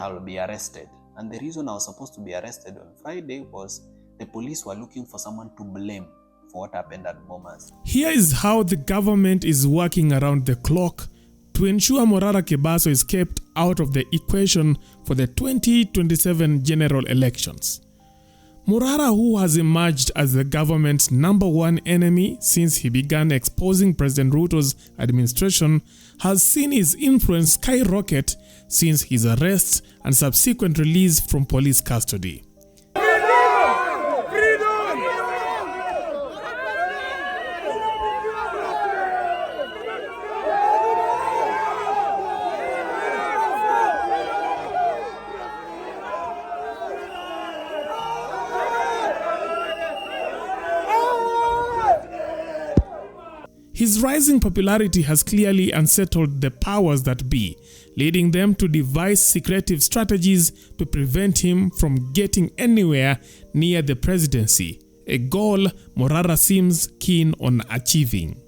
I'll be arrested. And the reason I was supposed to be arrested on Friday was the police were looking for someone to blame for what happened at Bomas. Here is how the government is working around the clock to ensure Morara Kebaso is kept out of the equation for the 2027 general elections. Morara, who has emerged as the government's #1 enemy since he began exposing President Ruto's administration, has seen his influence skyrocket since his arrest and subsequent release from police custody. His rising popularity has clearly unsettled the powers that be, leading them to devise secretive strategies to prevent him from getting anywhere near the presidency, a goal Morara seems keen on achieving.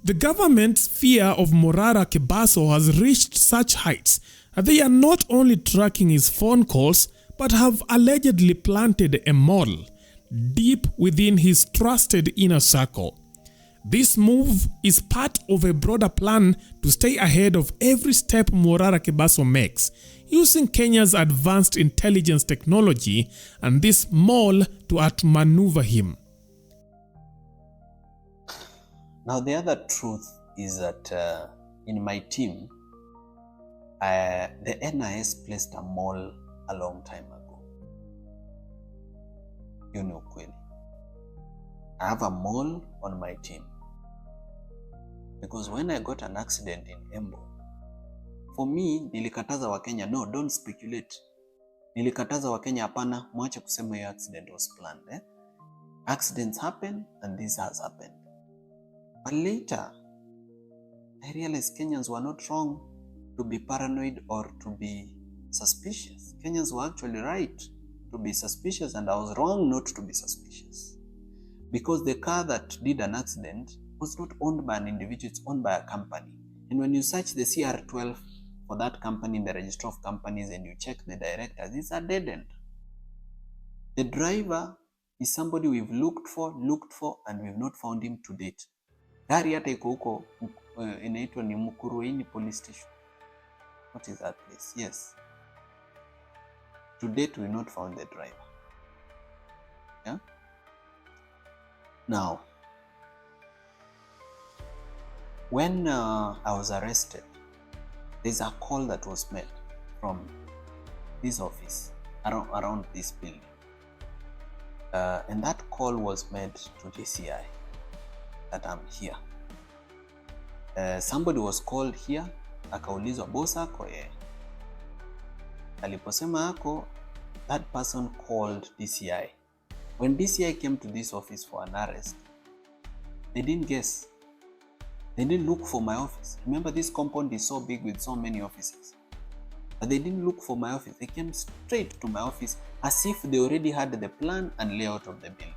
The government's fear of Morara Kebaso has reached such heights that they are not only tracking his phone calls, but have allegedly planted a mole deep within his trusted inner circle. This move is part of a broader plan to stay ahead of every step Morara Kebaso makes, using Kenya's advanced intelligence technology and this mole to outmaneuver him. Now, the other truth is that in my team, the NIS placed a mole a long time ago. You know, kweli. I have a mole on my team. Because when I got an accident in Embu, for me, nilikataza Wakenya, no, don't speculate. Nilikataza Wakenya, hapana, mwache kusema your accident was planned. Accidents happen and this has happened. But later, I realized Kenyans were not wrong to be paranoid or to be suspicious. Kenyans were actually right to be suspicious, and I was wrong not to be suspicious. Because the car that did an accident was not owned by an individual, it's owned by a company. And when you search the CR12 for that company in the register of companies and you check the directors, it's a dead end. The driver is somebody we've looked for, and we've not found him to date. Gari hata iko huko inaitwa ni Mukuruini police station. What is that place? Yes. To date, we've not found the driver. Yeah? Now, when I was arrested, there's a call that was made from this office around this building. And that call was made to DCI that I'm here. Somebody was called here, akaulizwa boss ako aliposema ako, that person called DCI. When DCI came to this office for an arrest, they didn't guess. They didn't look for my office. Remember, this compound is so big with so many offices. But they didn't look for my office. They came straight to my office as if they already had the plan and layout of the building.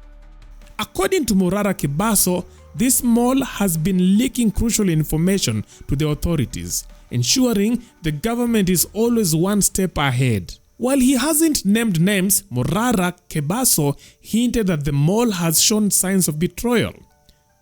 According to Morara Kebaso, this mole has been leaking crucial information to the authorities, ensuring the government is always one step ahead. While he hasn't named names, Morara Kebaso hinted that the mole has shown signs of betrayal.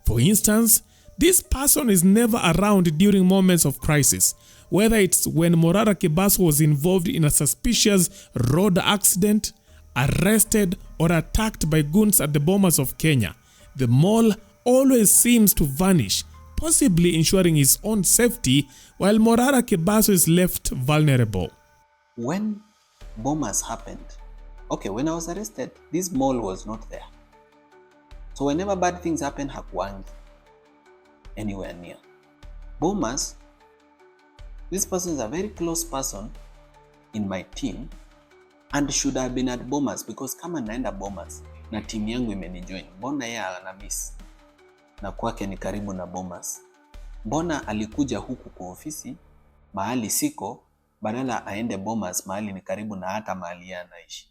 For instance, this person is never around during moments of crisis, whether it's when Morara Kebaso was involved in a suspicious road accident, arrested, or attacked by goons at the Bomas of Kenya. The mole always seems to vanish, possibly ensuring his own safety, while Morara Kebaso is left vulnerable. When Bomas happened, when I was arrested, this mole was not there. So whenever bad things happen, hakuangi anywhere near. Bomas, this person is a very close person in my team and should have been at Bomas, because kama naenda Bomas na team yangu imenijoin, mbona yeye ana miss na kwake ni karibu na Bomas? Mbona alikuja huku kwa ofisi mahali siko badala aende Bomas mahali ni karibu na hata mahali yeye anaishi?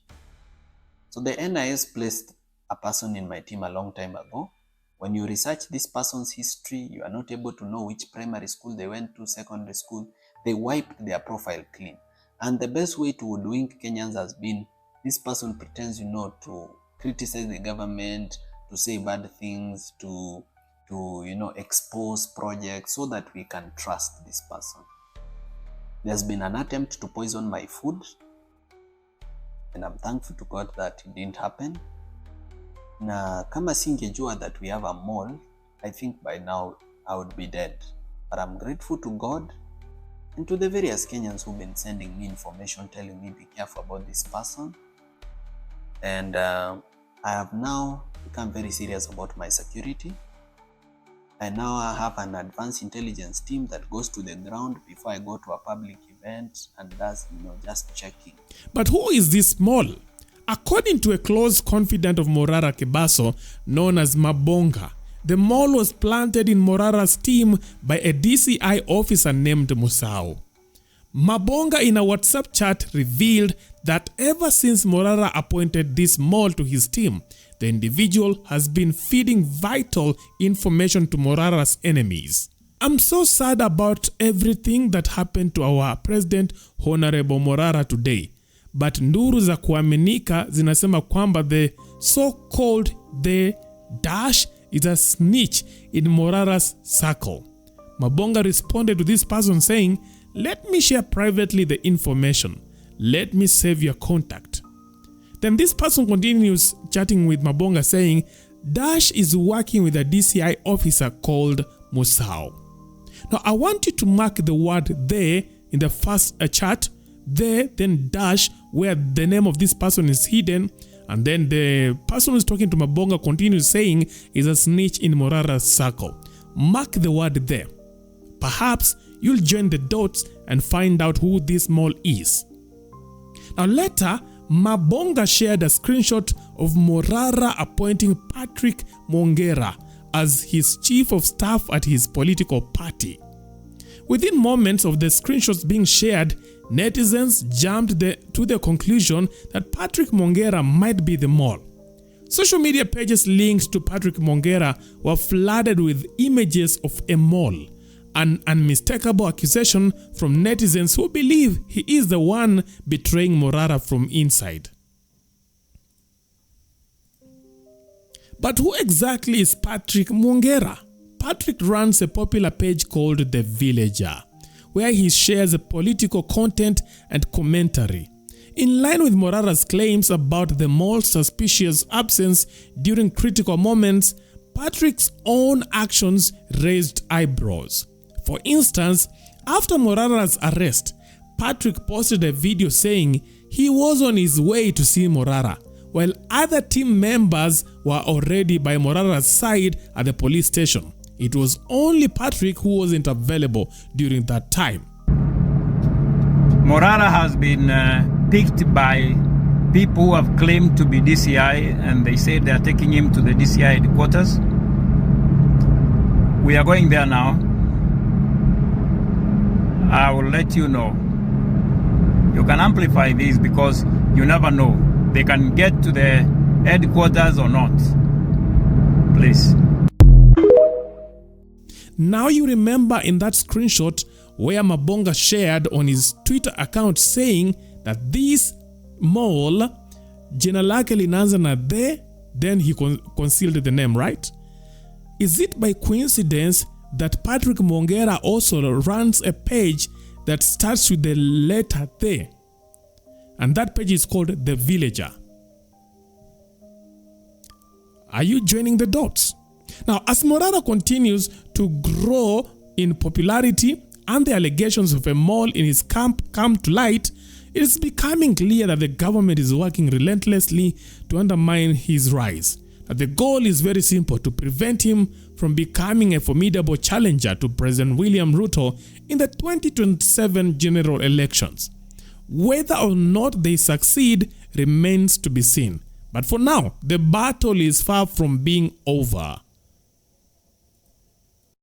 So the NIS placed a person in my team a long time ago. When you research this person's history, you are not able to know which primary school they went to, secondary school. They wiped their profile clean. And the best way to hoodwink Kenyans has been, this person pretends, to criticize the government, to say bad things, to expose projects so that we can trust this person. There's been an attempt to poison my food, and I'm thankful to God that it didn't happen. Na kama singejua that we have a mall, I think by now I would be dead. But I'm grateful to God and to the various Kenyans who've been sending me information, telling me be careful about this person. And I have now become very serious about my security. I now have an advanced intelligence team that goes to the ground before I go to a public event and does, just checking. But who is this mall? According to a close confidant of Morara Kebaso known as Mabonga, the mall was planted in Morara's team by a DCI officer named Musau. Mabonga in a WhatsApp chat revealed that ever since Morara appointed this mall to his team, the individual has been feeding vital information to Morara's enemies. I'm so sad about everything that happened to our President Honorable Morara today. But nduru za kuaminika zinasema kwamba the so-called the dash is a snitch in Morara's circle. Mabonga responded to this person saying, "Let me share privately the information. Let me save your contact." Then this person continues chatting with Mabonga saying, Dash is working with a DCI officer called Musau. Now I want you to mark the word "they" in the first chat, "they," then dash, where the name of this person is hidden, and then the person who is talking to Mabonga continues saying is a snitch in Morara's circle. Mark the word "they." Perhaps you'll join the dots and find out who this mole is. Now later, Mabonga shared a screenshot of Morara appointing Patrick Mwongera as his chief of staff at his political party. Within moments of the screenshots being shared, netizens jumped to the conclusion that Patrick Mwongera might be the mole. Social media pages linked to Patrick Mwongera were flooded with images of a mole, an unmistakable accusation from netizens who believe he is the one betraying Morara from inside. But who exactly is Patrick Mwongera? Patrick runs a popular page called The Villager, where he shares political content and commentary. In line with Morara's claims about the mole's suspicious absence during critical moments, Patrick's own actions raised eyebrows. For instance, after Morara's arrest, Patrick posted a video saying he was on his way to see Morara, while other team members were already by Morara's side at the police station. It was only Patrick who wasn't available during that time. Morara has been picked by people who have claimed to be DCI, and they say they are taking him to the DCI headquarters. We are going there now. I will let you know. You can amplify this because you never know. They can get to the headquarters or not. Please. Now you remember in that screenshot where Mabonga shared on his Twitter account saying that this mole, jina lake linaanza na "the," then he concealed the name, right? Is it by coincidence that Patrick Mwongera also runs a page that starts with the letter "the"? And that page is called The Villager. Are you joining the dots? Now, as Morara continues to grow in popularity and the allegations of a mole in his camp come to light, it is becoming clear that the government is working relentlessly to undermine his rise. That the goal is very simple: to prevent him from becoming a formidable challenger to President William Ruto in the 2027 general elections. Whether or not they succeed remains to be seen. But for now, the battle is far from being over.